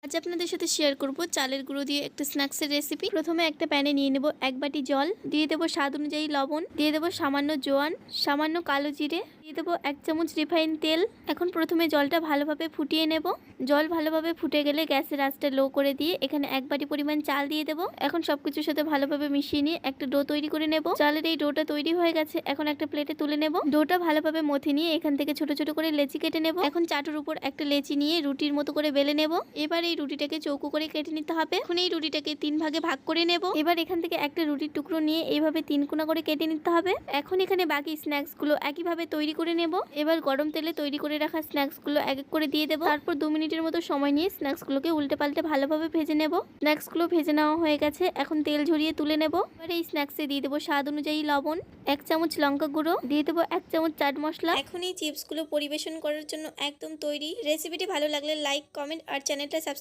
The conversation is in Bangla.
আজ আপনাদের সাথে শেয়ার করব চালের গুঁড়ো দিয়ে একটা স্ন্যাক্সের রেসিপি। প্রথমে একটা প্যানে নিয়ে নেব 1 বাটি জল, দিয়ে দেব স্বাদ অনুযায়ী লবণ, দিয়ে দেব সামান্য জোয়ান, সামান্য কালো জিরে, দিয়ে দেব 1 চামচ রিফাইন তেল। এখন প্রথমে জলটা ভালোভাবে ফুটিয়ে নেব। জল ভালোভাবে ফুটে গেলে গ্যাসের আঁচটা লো করে দিয়ে এখানে 1 বাটি পরিমাণ চাল দিয়ে দেব। এখন সবকিছুর সাথে ভালোভাবে মিশিয়ে নিয়ে একটা ডো তৈরি করে নেব। চালের এই ডোটা তৈরি হয়ে গেছে, এখন একটা প্লেটে তুলে নেব। ডোটা ভালোভাবে মথে নিয়ে এখান থেকে ছোট ছোট করে লেচি কেটে নেব। এখন চাটুর উপর একটা লেচি নিয়ে রুটির মতো করে বেলে নেব। এবার এই রুটিটাকে চৌকো করে কেটে নিতে হবে। এখন এই রুটিটাকে 3 ভাগে ভাগ করে নেব। এবার এখান থেকে একটা রুটির টুকরো নিয়ে এইভাবে 3 কোনা করে কেটে নিতে হবে। এখন এখানে বাকি স্ন্যাক্স গুলো একইভাবে তৈরি করে নেব। এবার গরম তেলে তৈরি করে রাখা স্ন্যাক্স গুলো এক এক করে দিয়ে দেব। তারপর 2 মিনিটের মতো সময় নিয়ে স্ন্যাক্স গুলোকে উল্টে পাল্টে ভালোভাবে ভেজে নেব। স্ন্যাক্স গুলো ভেজে নেওয়া হয়ে গেছে, এখন তেল ঝরিয়ে তুলে নেব। এবার এই স্ন্যাক্সে দিয়ে দেবো স্বাদ অনুযায়ী লবণ, 1 চামচ লঙ্কা গুঁড়ো, দিয়ে দেবো 1 চামচ চাট মশলা। এখন এই চিপস গুলো পরিবেশন করার জন্য একদম তৈরি। রেসিপিটি ভালো লাগলে লাইক, কমেন্ট আর চ্যানেলটা সাবস্ক্রাইব